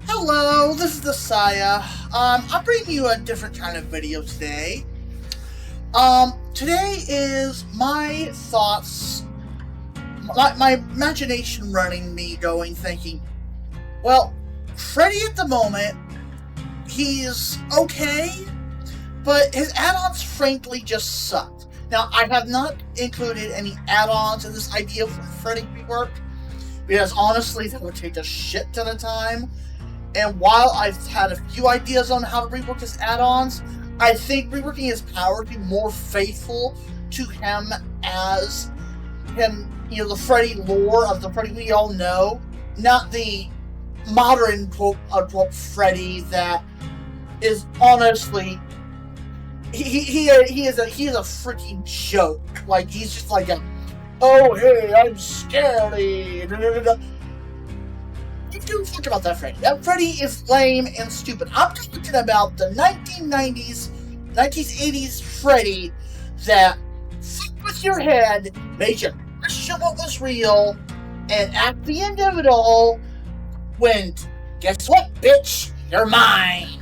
Hello, this is the Saya. I'm bringing you a different kind of video today. Today is my thoughts, my imagination running me going, thinking, well, Freddy at the moment, he's okay, but his add-ons frankly just sucked. Now, I have not included any add-ons in this idea for Freddy Rework, because honestly, that would take a shit ton of time. And while I've had a few ideas on how to rework his add-ons, I think reworking his power to be more faithful to him as him, the Freddy lore of the Freddy we all know, not the modern quote-unquote Freddy that is honestly he is a freaking joke. Like, he's just like oh hey, I'm scary. Don't think about that Freddy. That Freddy is lame and stupid. I'm talking about the 1990s, 1980s Freddy that fucked with your head, made you question what was real, and at the end of it all, went, guess what, bitch? You're mine.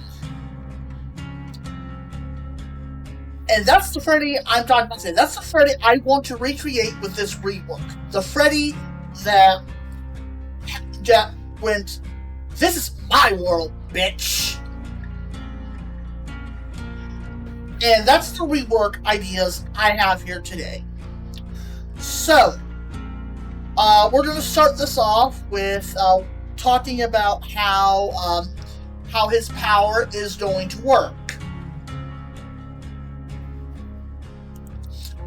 And that's the Freddy I'm talking about today. That's the Freddy I want to recreate with this rework. The Freddy that went, this is my world, bitch. And that's the rework ideas I have here today. So, we're going to start this off with talking about how his power is going to work.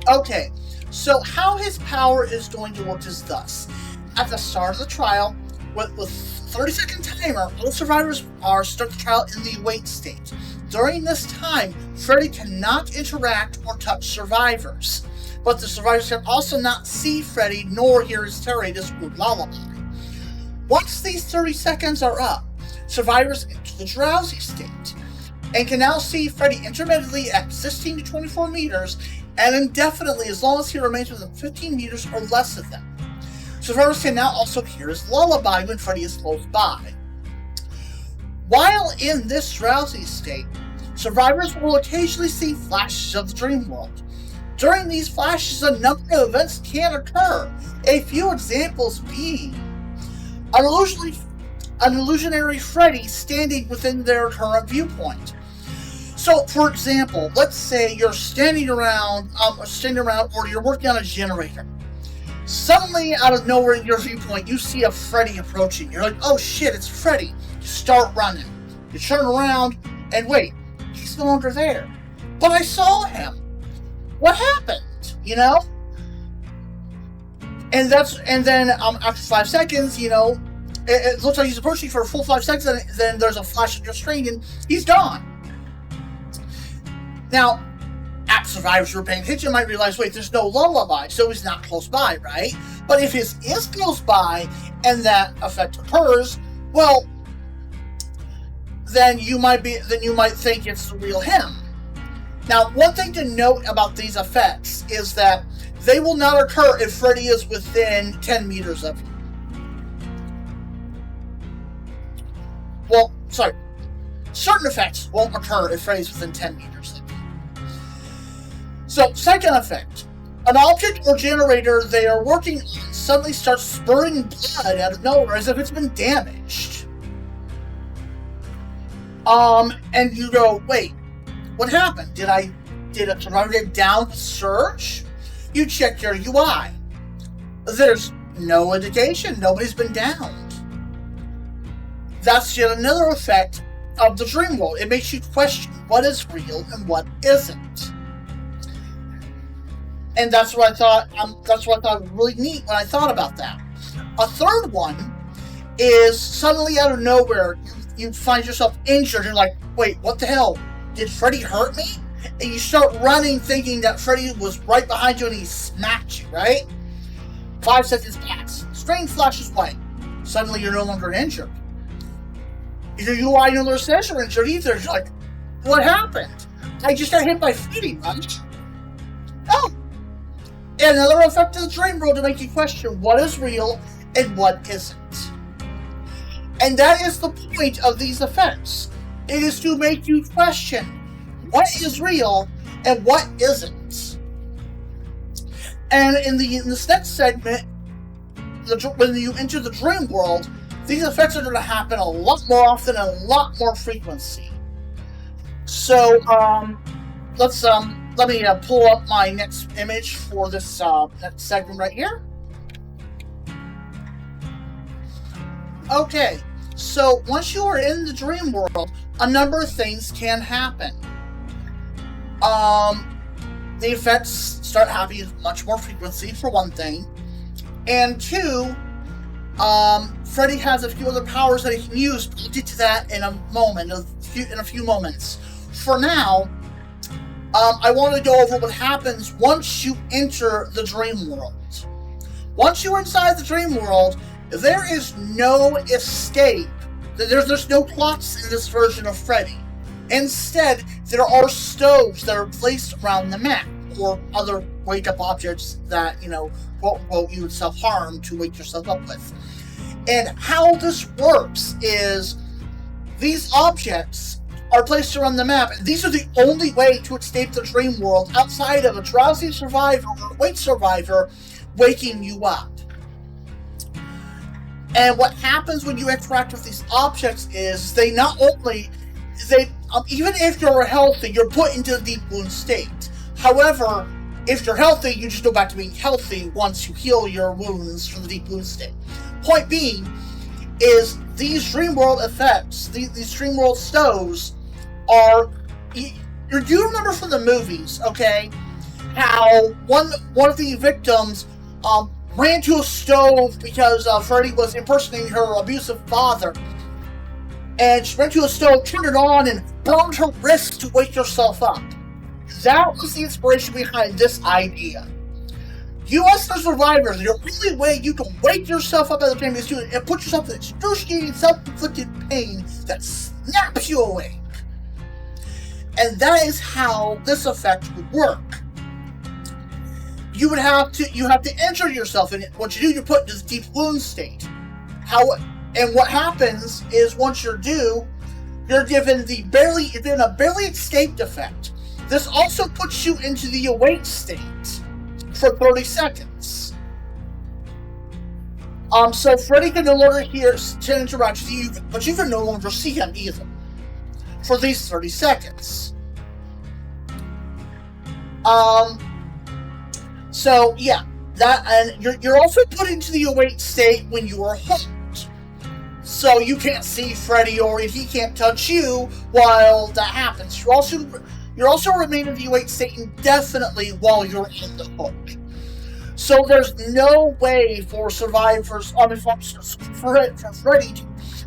Okay, so how his power is going to work is thus. At the start of the trial, with 30-second timer, all survivors start the trial in the wait state. During this time, Freddy cannot interact or touch survivors, but the survivors can also not see Freddy nor hear his terrorist lullaby. Once these 30 seconds are up, survivors enter the drowsy state and can now see Freddy intermittently at 16 to 24 meters and indefinitely as long as he remains within 15 meters or less of them. Survivors can now also hear his lullaby when Freddy is close by. While in this drowsy state, survivors will occasionally see flashes of the dream world. During these flashes, a number of events can occur, a few examples being an illusionary Freddy standing within their current viewpoint. So, for example, let's say you're standing around or you're working on a generator. Suddenly, out of nowhere in your viewpoint, you see a Freddy approaching. You're like, oh shit, it's Freddy. You start running. You turn around, and wait, he's no longer there. But I saw him. What happened? And then after 5 seconds, it looks like he's approaching for a full 5 seconds, and then there's a flash of your screen, and he's gone. Now, survivors who are paying attention might realize, wait, there's no lullaby, so he's not close by, right? But if his is close by and that effect occurs, well, then you might think it's the real him. Now, one thing to note about these effects is that they will not occur if Freddy is within 10 meters of you. Well, sorry. Certain effects won't occur if Freddy's within 10 meters of you. So, second effect. An object or generator they are working on suddenly starts spurting blood out of nowhere as if it's been damaged. And you go, wait, what happened? Did a survivor get down with surge? You check your UI. There's no indication. Nobody's been downed. That's yet another effect of the dream world. It makes you question what is real and what isn't. And that's what I thought was really neat when I thought about that. A third one is suddenly out of nowhere, you find yourself injured. You're like, wait, what the hell? Did Freddy hurt me? And you start running thinking that Freddy was right behind you and he smacked you, right? 5 seconds pass. Screen flashes white. Suddenly you're no longer injured. Your UI no longer says you're injured either. You're like, what happened? I just got hit by Freddy, right? Oh! And another effect of the dream world to make you question what is real and what isn't. And that is the point of these effects. It is to make you question what is real and what isn't. And in this next segment, when you enter the dream world, these effects are going to happen a lot more often and a lot more frequency. So, let me pull up my next image for this next segment right here. Okay, so once you are in the dream world, a number of things can happen. The effects start happening with much more frequency, for one thing. And two, Freddy has a few other powers that he can use, but we'll get to that in a moment, in a few moments. For now, I want to go over what happens once you enter the dream world. Once you're inside the dream world, there is no escape. There's no plots in this version of Freddy. Instead, there are stoves that are placed around the map, or other wake-up objects that, quote, you would self-harm to wake yourself up with. And how this works is these objects are placed around the map, and these are the only way to escape the dream world outside of a drowsy survivor or awake survivor waking you up. And what happens when you interact with these objects is even if you're healthy, you're put into a deep wound state. However, if you're healthy, you just go back to being healthy once you heal your wounds from the deep wound state. Point being is these dream world effects, these dream world stoves are, you remember from the movies, okay, how one of the victims ran to a stove because Freddy was impersonating her abusive father. And she went to a stove, turned it on, and burned her wrist to wake herself up. That was the inspiration behind this idea. You as the survivors, the only way you can wake yourself up as a family student and put yourself in excruciating, self-inflicted pain that snaps you awake. And that is how this effect would work. You have to injure yourself, and what you do, you're put into the deep wound state. And what happens is once you're due, you're given a barely escaped effect. This also puts you into the awake state for 30 seconds. So Freddy can no longer interact with you, but you can no longer see him either for these 30 seconds. So yeah, and you're also put into the awake state when you are hooked. So you can't see Freddy, or he can't touch you while that happens. You're also remain in the awake state indefinitely while you're in the hook. So there's no way for survivors, for Freddy to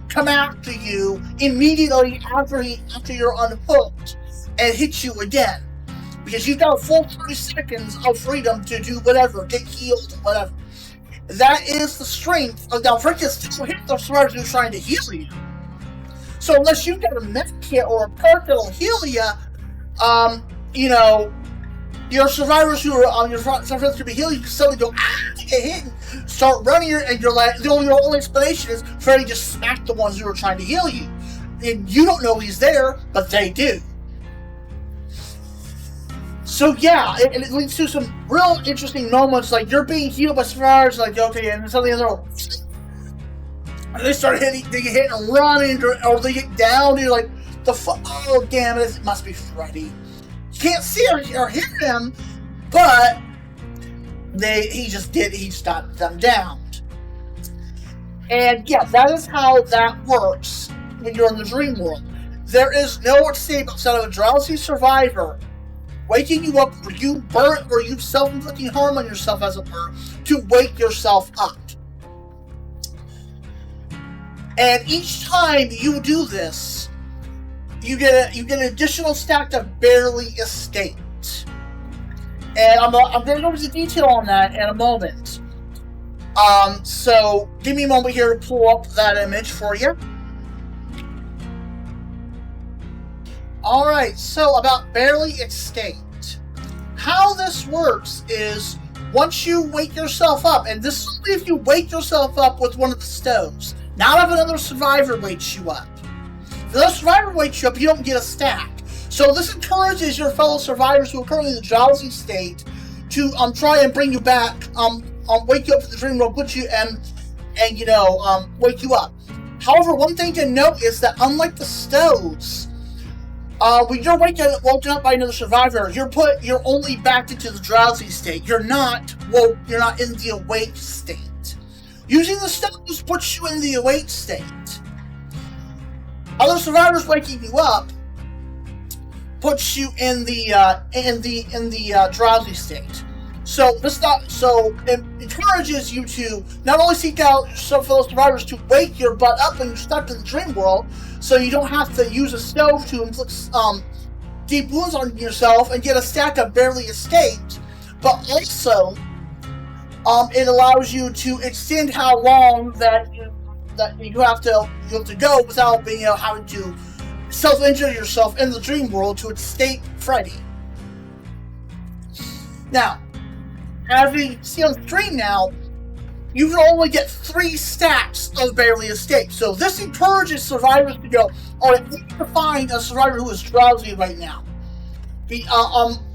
come after you immediately after you're unhooked and hit you again. Because you've got a full 30 seconds of freedom to do whatever, get healed, whatever. That is the strength of, now Freddy can still hit the survivors who are trying to heal you. So unless you've got a med kit or a perk that'll heal you, your survivors who are your survivors to be healed, you can suddenly go get hit and start running, and you're like, your only explanation is Freddy just smacked the ones who were trying to heal you. And you don't know he's there, but they do. So yeah, it leads to some real interesting moments, like you're being healed by survivors, like, okay, and suddenly they start hitting, they get hit and running, or they get down, and you're like, oh damn it must be Freddy. You can't see or hear him, but he just got them down. And yeah, that is how that works when you're in the dream world. There is no escape outside of a drowsy survivor waking you up, or you self-inflicting harm on yourself as a bird to wake yourself up. And each time you do this, you get an additional stack of barely escaped. And I'm going to go into detail on that in a moment. So give me a moment here to pull up that image for you. Alright, so about barely escaped. How this works is once you wake yourself up, and this is only if you wake yourself up with one of the stoves. Not if another survivor wakes you up. If another survivor wakes you up, you don't get a stack. So this encourages your fellow survivors who are currently in the drowsy state to try and bring you back, wake you up from the dream world, put you and wake you up. However, one thing to note is that unlike the stoves, when you're woken up by another survivor, you're only backed into the drowsy state. You're not in the awake state. Using the stoves puts you in the awake state. Other survivors waking you up puts you in the drowsy state. So it encourages you to not only seek out some fellow survivors to wake your butt up when you're stuck in the dream world, so you don't have to use a stove to inflict deep wounds on yourself and get a stack of barely escaped, but also it allows you to extend how long that you have to go without being having to self-injure yourself in the dream world to escape Freddy. Now, as we see on the screen now, you can only get 3 stacks of barely escape. So this encourages survivors to go, alright, we need to find a survivor who is drowsy right now.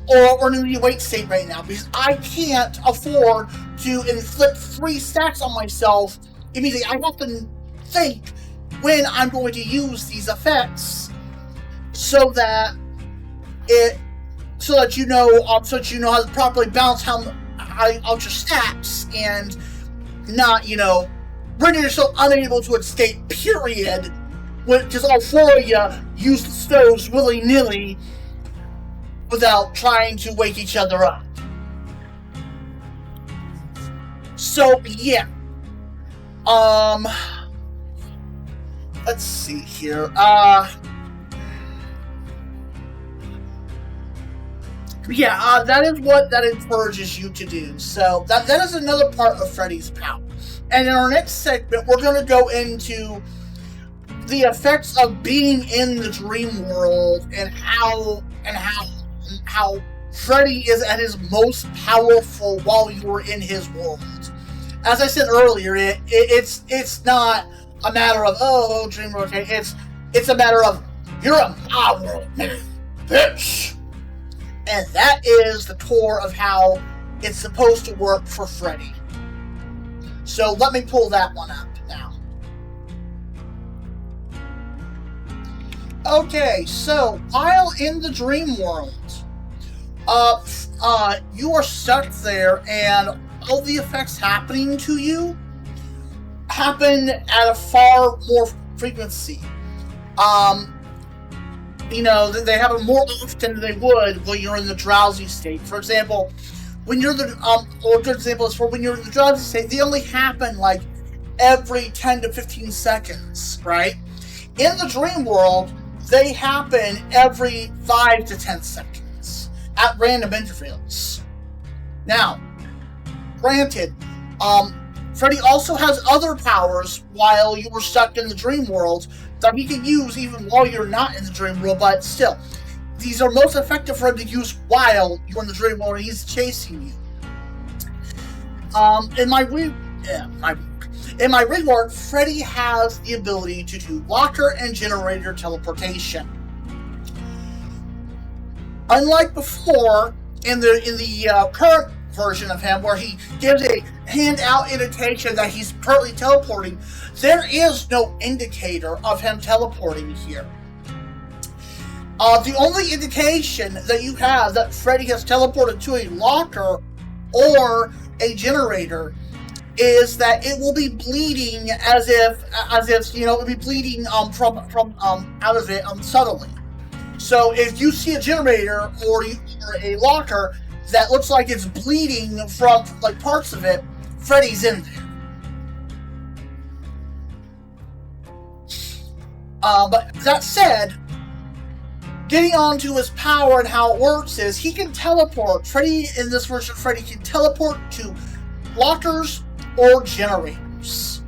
Or in the awake state right now, because I can't afford to inflict 3 stacks on myself immediately. I have to think when I'm going to use these effects so that you know how to properly balance out your stacks and not, render yourself unable to escape, period, because all 4 of you use the stoves willy-nilly without trying to wake each other up. So, yeah. Let's see here. That is what that encourages you to do. So that is another part of Freddy's power. And in our next segment, we're going to go into the effects of being in the dream world and how Freddy is at his most powerful while you are in his world. As I said earlier, it's not a matter of dream world. It's a matter of you're in my world, bitch. And that is the core of how it's supposed to work for Freddy. So let me pull that one up now. Okay, so while in the dream world, you are stuck there, and all the effects happening to you happen at a far more frequency. They happen more often than they would when you're in the drowsy state. For example, when you're or a good example is for when you're in the drowsy state, they only happen like every 10 to 15 seconds, right? In the dream world, they happen every 5 to 10 seconds at random intervals. Now, granted, Freddy also has other powers while you were stuck in the dream world that he can use even while you're not in the dream world, but still, these are most effective for him to use while you're in the dream world and he's chasing you. In my rework, Freddy has the ability to do locker and generator teleportation. Unlike before, in the current version of him, where he gives a hand-out indication that he's currently teleporting, there is no indicator of him teleporting here. The only indication that you have that Freddy has teleported to a locker or a generator is that it will be bleeding as if it will be bleeding from out of it subtly. So if you see a generator or a locker that looks like it's bleeding from like parts of it, Freddy's in there. But that said, getting on to his power and how it works is he can teleport. Freddy, in this version, Freddy can teleport to lockers or generators.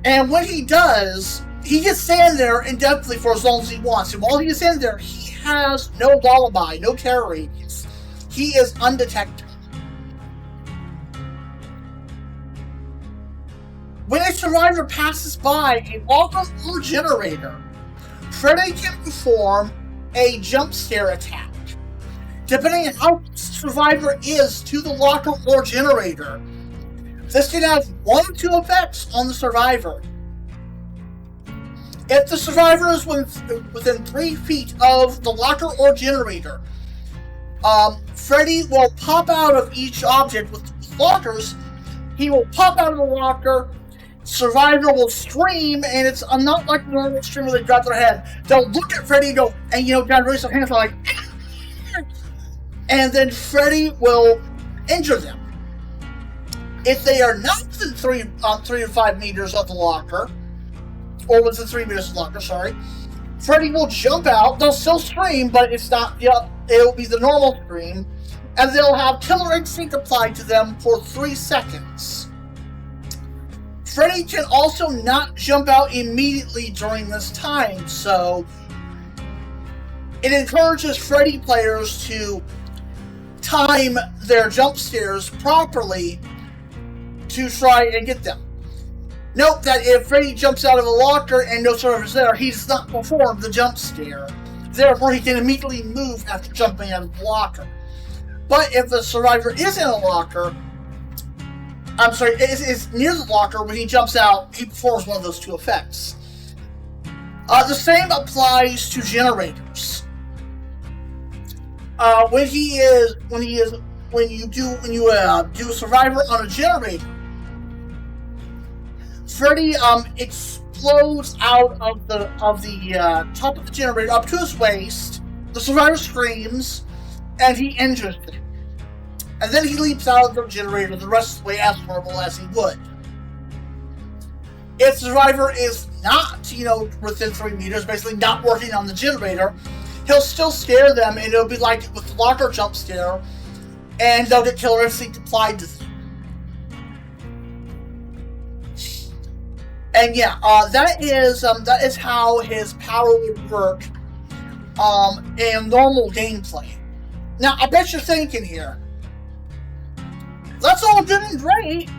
And when he does, he can stand there indefinitely for as long as he wants. And while he is standing there, he has no lullaby, no terror radius. He is undetectable. survivor passes by a locker or generator, Freddy can perform a jump scare attack. Depending on how the survivor is to the locker or generator, this can have one or two effects on the survivor. If the survivor is within 3 feet of the locker or generator, Freddy will pop out of each object with lockers. He will pop out of the locker. Survivor will scream, and it's not like the normal scream where they drop their head. They'll look at Freddy and go, and kind of raise their hands like, and then Freddy will injure them. If they are not within 3 to 5 meters of the locker, or within 3 meters of the locker, sorry, Freddy will jump out. They'll still scream, but it's not, it'll be the normal scream, and they'll have killer instinct applied to them for 3 seconds. Freddy can also not jump out immediately during this time, so it encourages Freddy players to time their jump scares properly to try and get them. Note that if Freddy jumps out of a locker and no survivor's there, he does not perform the jump scare. Therefore, he can immediately move after jumping out of the locker. But if the survivor is in a locker, is near the locker, when he jumps out, he performs one of those 2 effects. The same applies to generators. When you do a survivor on a generator, Freddy explodes out of the top of the generator up to his waist. The survivor screams, and he injures them. And then he leaps out of the generator the rest of the way as normal as he would. If the survivor is not, within 3 meters, basically not working on the generator, he'll still scare them, and it'll be like with the locker jump scare, and they'll get killer instinct applied to them. And that is how his power would work in normal gameplay. Now, I bet you're thinking here, that's all good and great,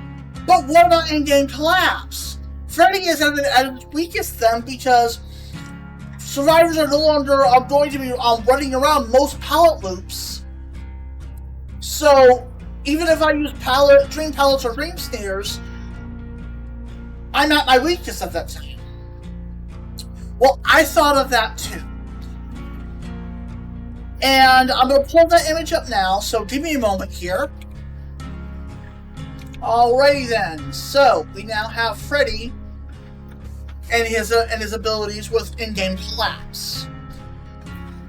but what about in-game collapse? Freddy is at its weakest then, because survivors are no longer going to be running around most pallet loops. So, even if I use dream pallets or dream snares, I'm at my weakest at that time. Well, I thought of that too. And I'm going to pull that image up now, so give me a moment here. Alrighty then, so we now have Freddy and his abilities with in-game collapse.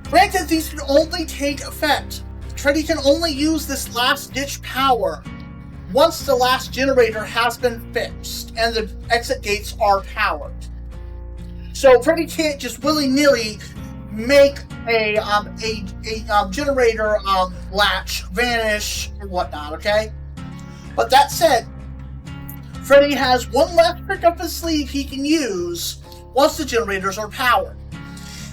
Granted, these can only take effect. Freddy can only use this last-ditch power once the last generator has been fixed and the exit gates are powered. So Freddy can't just willy-nilly make a generator latch vanish or whatnot, okay? But that said, Freddy has one last trick up his sleeve he can use once the generators are powered.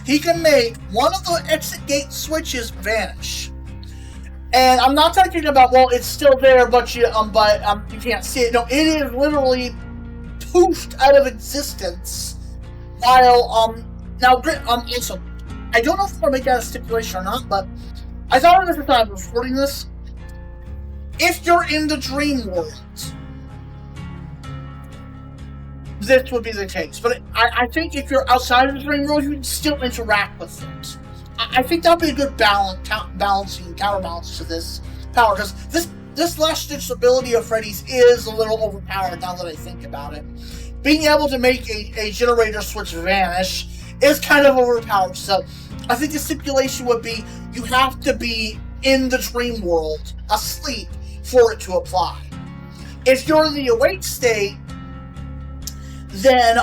He can make one of the exit gate switches vanish. And I'm not talking about, well, it's still there, but you can't see it. No, it is literally poofed out of existence. While also, I don't know if I'm gonna make that a stipulation or not, but I thought of this as I was recording this. If you're in the dream world, this would be the case. But I think if you're outside of the dream world, you can still interact with it. I think that would be a good counterbalance to this power, because this last-ditch ability of Freddy's is a little overpowered now that I think about it. Being able to make a generator switch vanish is kind of overpowered, so I think the stipulation would be you have to be in the dream world, asleep, for it to apply. If you're in the awake state, then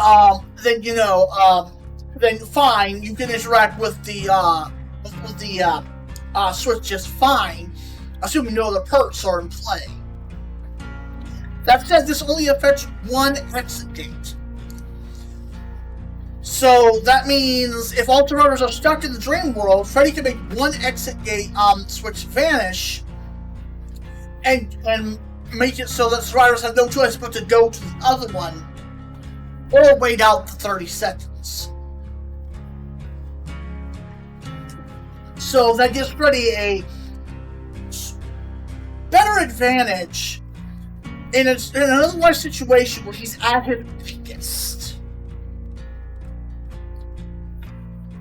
fine, you can interact with the switch just fine, assuming no other perks are in play. That said, this only affects one exit gate. So that means if all survivors are stuck in the dream world, Freddy can make one exit gate switch vanish and make it so that survivors have no choice but to go to the other one or wait out the 30 seconds. So that gives Freddy a better advantage in an otherwise situation where he's at his weakest.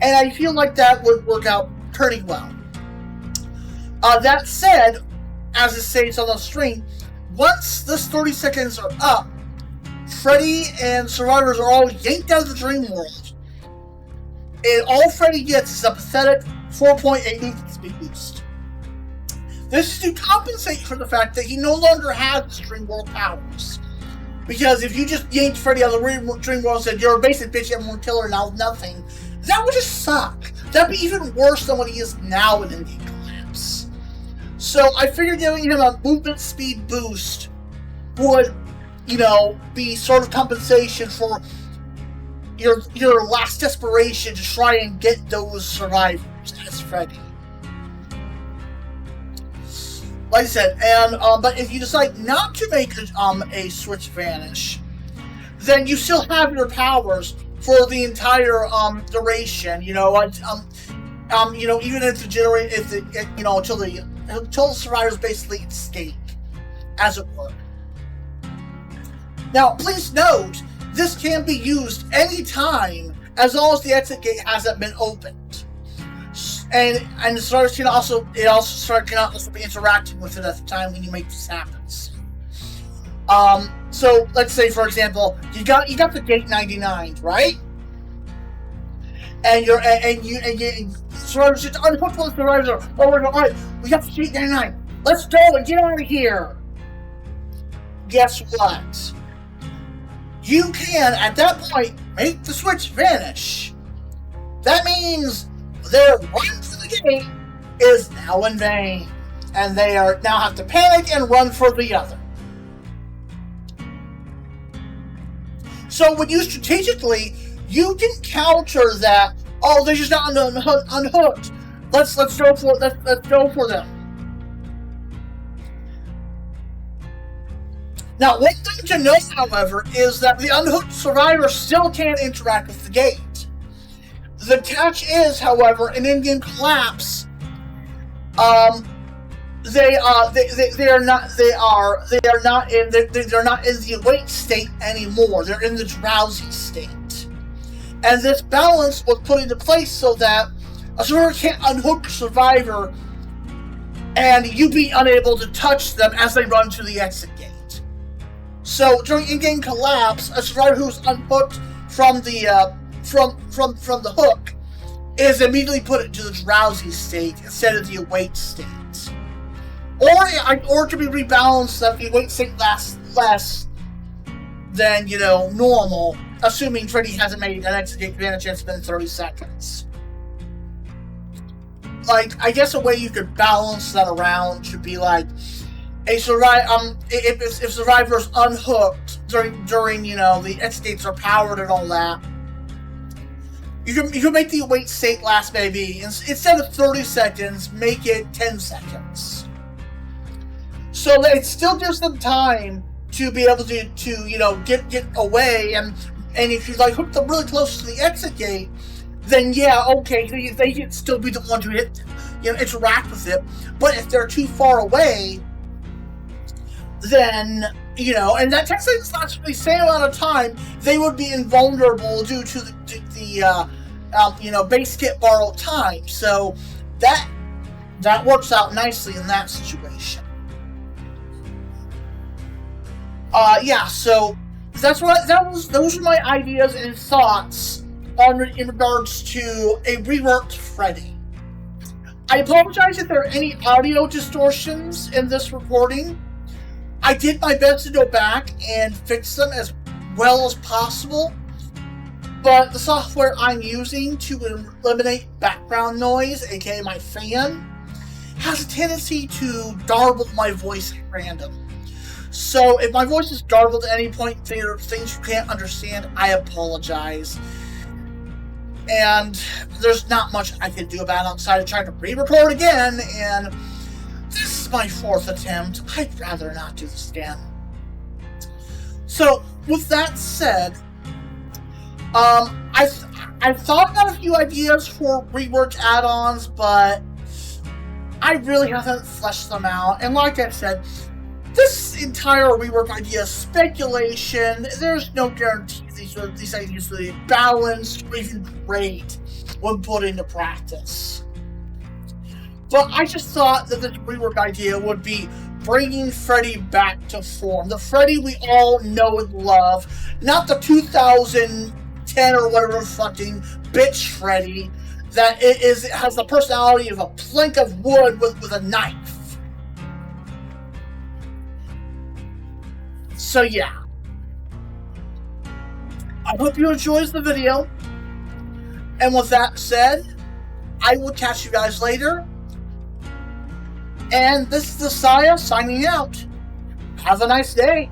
And I feel like that would work out pretty well. That said, as it says on the screen, once this 30 seconds are up, Freddy and survivors are all yanked out of the dream world. And all Freddy gets is a pathetic 4.8 movement speed boost. This is to compensate for the fact that he no longer has dream world powers. Because if you just yanked Freddy out of the dream world and said, you're a basic bitch and one killer now nothing, that would just suck. That'd be even worse than what he is now in In-Game Collapse. So I figured giving him a movement speed boost would, be sort of compensation for your last desperation to try and get those survivors as Freddy. Like I said, but if you decide not to make a switch vanish, then you still have your powers for the entire duration. Even if the generate, until the survivors basically escape, as it were. Now, please note, this can be used anytime as long as the exit gate hasn't been opened. And the survivors can also be interacting with it at the time when you make this happen. So let's say, for example, you got the gate 99, right? And survivors just unhook those survivors. Alright, we got the gate 99. Let's go and get out of here. Guess what? You can, at that point, make the switch vanish. That means their run for the gate is now in vain, and they now have to panic and run for the other. So when used strategically, you can counter that. Oh, they're just not unhooked. Let's go for them. Now, one thing to note, however, is that the unhooked survivor still can't interact with the gate. The catch is, however, in In-Game Collapse, they're not in the awake state anymore. They're in the drowsy state. And this balance was put into place so that a survivor can't unhook a survivor and you be unable to touch them as they run to the exit gate. So during In-Game Collapse, a survivor who's unhooked from the hook is immediately put into the drowsy state instead of the awake state. Or to be rebalanced that the awake state lasts less than, normal, assuming Freddy hasn't made an exit gate advantage and it's been 30 seconds. I guess a way you could balance that around should be if survivors unhooked during the exit gates are powered and all that, you can make the await state last maybe instead of 30 seconds, make it 10 seconds. So that it still gives them time to be able to get away, and if you hook them really close to the exit gate, then yeah, okay, they can still be the one to interact with it. But if they're too far away, then, and that takes the same amount of time, they would be invulnerable due to the base kit borrowed time. So that works out nicely in that situation. So those were my ideas and thoughts in regards to a reworked Freddy. I apologize if there are any audio distortions in this recording. I did my best to go back and fix them as well as possible, but the software I'm using to eliminate background noise, aka my fan, has a tendency to garble my voice at random. So if my voice is garbled at any point, there are things you can't understand, I apologize. And there's not much I can do about it outside of trying to re-record again, and this is my 4th attempt. I'd rather not do this again. So, with that said, I've thought about a few ideas for reworked add-ons, but I really haven't fleshed them out. And like I said, this entire rework idea is speculation. There's no guarantee these ideas will be balanced or even great when put into practice. But I just thought that this rework idea would be bringing Freddy back to form. The Freddy we all know and love, not the 2010 or whatever fucking bitch Freddy that has the personality of a plank of wood with a knife. So yeah. I hope you enjoyed the video. And with that said, I will catch you guys later. And this is the Saya signing out. Have a nice day.